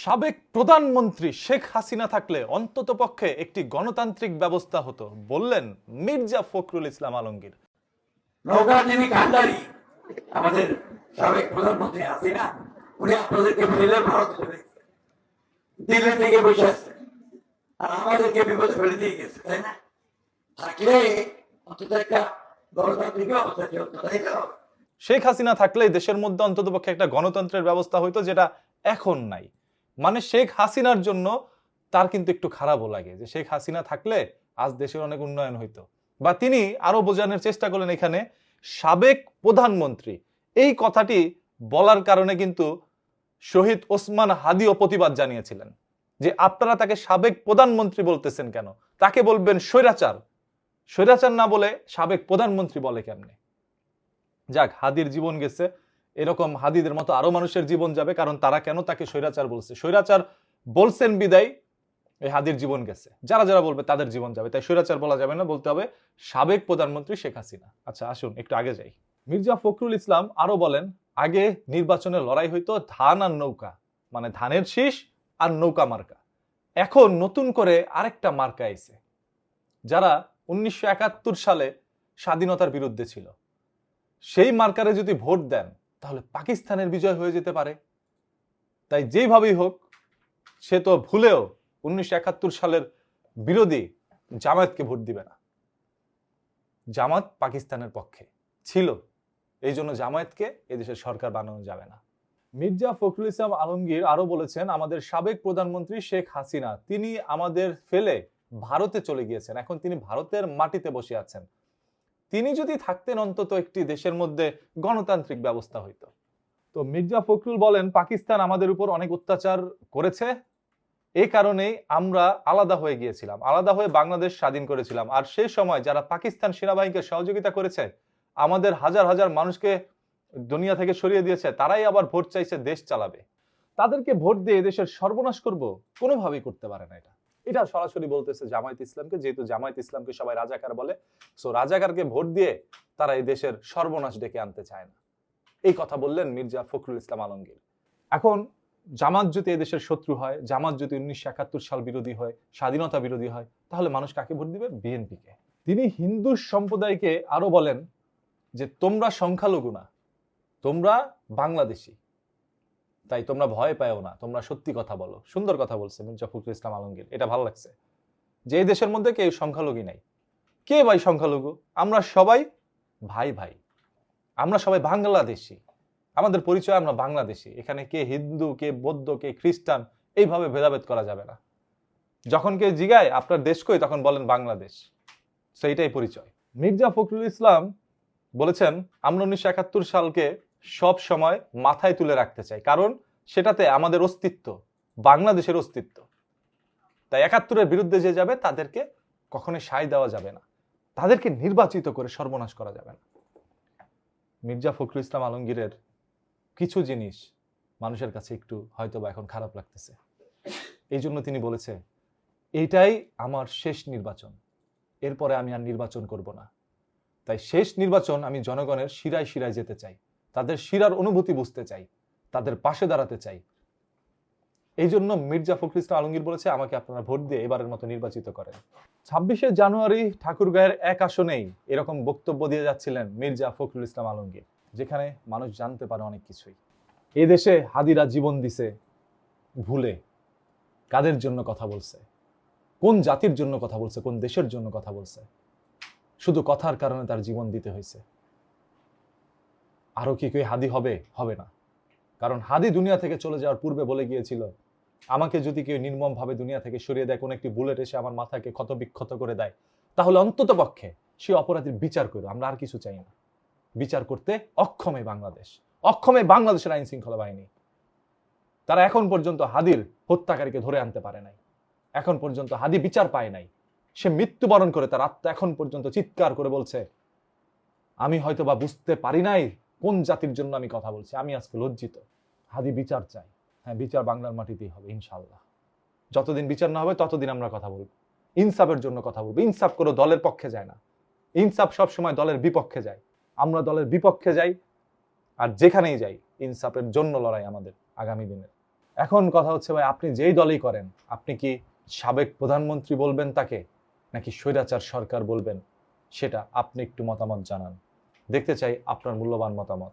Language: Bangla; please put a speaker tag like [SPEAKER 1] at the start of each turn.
[SPEAKER 1] সাবেক প্রধানমন্ত্রী শেখ হাসিনা থাকলে অন্ততপক্ষে একটি গণতান্ত্রিক ব্যবস্থা হতো বললেন মির্জা ফখরুল ইসলাম আলমগীর।
[SPEAKER 2] নৌকার যিনি কান্ডারি আমাদের সাবেক প্রধানমন্ত্রী হাসিনা, উনি আপনাদেরকে ফেলে ভারত চলে দিল্লি থেকে বসে আছে আর আমাদেরকে বিপদে ফেলে দিয়ে গেছে, তাই না? থাকলে অন্তত একটা গণতান্ত্রিক ব্যবস্থা চলতো, তাই না?
[SPEAKER 1] শেখ হাসিনা থাকলে দেশের মধ্যে অন্ততপক্ষে একটা গণতন্ত্রের ব্যবস্থা হইতো, যেটা এখন নাই। মানে শেখ হাসিনার জন্য তার কিন্তু একটু খারাপও লাগে যে শেখ হাসিনা থাকলে আজ দেশের অনেক উন্নয়ন হইতো। বা তিনি আরো বোঝানোর চেষ্টা করলেন এখানে সাবেক প্রধানমন্ত্রী, এই কথাটি বলার কারণে কিন্তু শহীদ ওসমান হাদিও প্রতিবাদ জানিয়েছিলেন যে আপনারা তাকে সাবেক প্রধানমন্ত্রী বলতেছেন কেন, তাকে বলবেন স্বৈরাচার। স্বৈরাচার না বলে সাবেক প্রধানমন্ত্রী বলে কেমনে? যাক, হাদির জীবন গেছে, এরকম হাদিদের মতো আরো মানুষের জীবন যাবে, কারণ তারা কেন তাকে স্বৈরাচার বলছে, স্বৈরাচার বলছেন বিদায় এই হাদির জীবন গেছে। যারা যারা বলবে তাদের জীবন যাবে, তাই স্বৈরাচার বলা যাবে না, বলতে হবে সাবেক প্রধানমন্ত্রী শেখ হাসিনা। আচ্ছা আসুন একটু আগে যাই। মির্জা ফখরুল ইসলাম আরো বলেন আগে নির্বাচনে লড়াই হইতো ধান আর নৌকা, মানে ধানের শীষ আর নৌকা মার্কা। এখন নতুন করে আরেকটা মার্কা আইছে, যারা 1971 সালে স্বাধীনতার বিরুদ্ধে ছিল, সেই মার্কারে যদি ভোট দেন তাহলে পাকিস্তানের বিজয় হয়ে যেতে পারে। তাই যেইভাবেই হোক সে তো ভুলেও 1971 সালের বিরোধী জামায়াতকে ভোট দিবে না। জামাত পাকিস্তানের পক্ষে ছিল, এই জন্য জামায়াতকে এদেশের সরকার বানানো যাবে না। মির্জা ফখরুল ইসলাম আলমগীর আরো বলেছেন আমাদের সাবেক প্রধানমন্ত্রী শেখ হাসিনা, তিনি আমাদের ফেলে ভারতে চলে গিয়েছেন, এখন তিনি ভারতের মাটিতে বসে আছেন। তিনি যদি থাকতেন অন্তত একটি দেশের মধ্যে গণতান্ত্রিক ব্যবস্থা হইতো। তো মির্জা ফখরুল বলেন পাকিস্তান আমাদের উপর অনেক অত্যাচার করেছে, এই কারণেই আমরা আলাদা হয়ে গিয়েছিলাম, আলাদা হয়ে বাংলাদেশ স্বাধীন করেছিলাম। আর সেই সময় যারা পাকিস্তান সেনাবাহিনীকে সহযোগিতা করেছে, আমাদের হাজার হাজার মানুষকে দুনিয়া থেকে সরিয়ে দিয়েছে, তারাই আবার ভোট চাইছে দেশ চালাবে। তাদেরকে ভোট দিয়ে দেশের সর্বনাশ করব, কোনোভাবেই করতে পারে না। এটা সরাসরি বলতেছে জামায়াত ইসলামকে, যেহেতু জামায়াত ইসলামকে সবাই রাজাকার বলে, সো রাজাকারকে ভোট দিয়ে তারা এই দেশের সর্বনাশ ডেকে আনতে চায় না। এই কথা বললেন মির্জা ফখরুল ইসলাম আলমগীর। এখন জামাত যদি এদেশের শত্রু হয়, জামাত যদি 1971 সাল বিরোধী হয়, স্বাধীনতা বিরোধী হয়, তাহলে মানুষ কাকে ভোট দিবে? বিএনপিকে। তিনি হিন্দু সম্প্রদায়কে আরো বলেন যে তোমরা সংখ্যালঘু না, তোমরা বাংলাদেশী, তাই তোমরা ভয় পাও না, তোমরা সত্যি কথা বলো। সুন্দর কথা বলছে মির্জা ফখরুল ইসলাম আলমগীর, এটা ভালো লাগছে। যে এই দেশের মধ্যে কেউ সংখ্যালঘু নাই। কে ভাই সংখ্যালঘু? আমরা সবাই ভাই ভাই, আমরা সবাই বাংলাদেশী, আমাদের পরিচয় আমরা বাংলাদেশী। এখানে কে হিন্দু, কে বৌদ্ধ, কে খ্রিস্টান, এইভাবে ভেদাভেদ করা যাবে না। যখন কে জিগায় আপনার দেশ কই, তখন বলেন বাংলাদেশ, সেইটাই পরিচয়। মির্জা ফখরুল ইসলাম বলেছেন আমরা 1971 সালকে সব সময় মাথায় তুলে রাখতে চাই, কারণ সেটাতে আমাদের অস্তিত্ব, বাংলাদেশের অস্তিত্ব। তাই 71-এর বিরুদ্ধে যে যাবে তাদেরকে কখনোই সায় দেওয়া যাবে না, তাদেরকে নির্বাচিত করে সর্বনাশ করা যাবে না। মির্জা ফখরুল ইসলাম আলমগীরের কিছু জিনিস মানুষের কাছে একটু হয়তোবা এখন খারাপ লাগতেছে, এই জন্য তিনি বলেছে এইটাই আমার শেষ নির্বাচন, এরপরে আমি আর নির্বাচন করব না। তাই শেষ নির্বাচন আমি জনগণের শিরায় শিরায় যেতে চাই, তাদের শিরার অনুভূতি বুঝতে চাই, তাদের পাশে দাঁড়াতে চাই। এই জন্য মির্জা ফখরুল ইসলাম আলমগীর বলেছে আমাকে আপনারা ভোট দিয়ে এবারের মতো নির্বাচিত করেন। 26শে জানুয়ারি ঠাকুরগাঁয়ের এক আসনেই এরকম বক্তব্য দিয়ে যাচ্ছিলেন মির্জা ফখরুল ইসলাম আলমগীর, যেখানে মানুষ জানতে পারে অনেক কিছুই। এই দেশে হাদিরা জীবন দিছে ভুলে, কাদের জন্য কথা বলছে, কোন জাতির জন্য কথা বলছে, কোন দেশের জন্য কথা বলছে, শুধু কথার কারণে তার জীবন দিতে হয়েছে। আরো কি কেউ হাদি হবে? হবে না, কারণ হাদি দুনিয়া থেকে চলে যাওয়ার পূর্বে বলে গিয়েছিল আমাকে যদি কেউ নির্মম ভাবে দুনিয়া থেকে সরিয়ে দেয়, কোন একটি বুলেট এসে আমার মাথাকে ক্ষত বিক্ষত করে দেয়, তাহলে অন্তত পক্ষে সে অপরাধীর বিচার করো, আমরা আর কিছু চাই না। বিচার করতে অক্ষমে বাংলাদেশ, অক্ষমে বাংলাদেশের আইন শৃঙ্খলা বাহিনী। তারা এখন পর্যন্ত হাদির হত্যাকারীকে ধরে আনতে পারে নাই, এখন পর্যন্ত হাদি বিচার পায় নাই। সে মৃত্যুবরণ করে তার আত্মা এখন পর্যন্ত চিৎকার করে বলছে আমি হয়তো বা বুঝতে পারি নাই কোন জাতির জন্য আমি কথা বলছি, আমি আজকে লজ্জিত। হাদি বিচার চাই, হ্যাঁ বিচার বাংলার মাটিতেই হবে ইনশাল্লাহ। যতদিন বিচার না হবে ততদিন আমরা কথা বলবো, ইনসাফের জন্য কথা বলবো। ইনসাফ করে দলের পক্ষে যায় না, ইনসাফ সবসময় দলের বিপক্ষে যায়। আমরা দলের বিপক্ষে যাই, আর যেখানেই যাই ইনসাফের জন্য লড়াই আমাদের আগামী দিনের। এখন কথা হচ্ছে ভাই, আপনি যেই দলই করেন, আপনি কি সাবেক প্রধানমন্ত্রী বলবেন তাকে, নাকি স্বৈরাচার সরকার বলবেন, সেটা আপনি একটু মতামত জানান। দেখতে চাই আপনার মূল্যবান মতামত।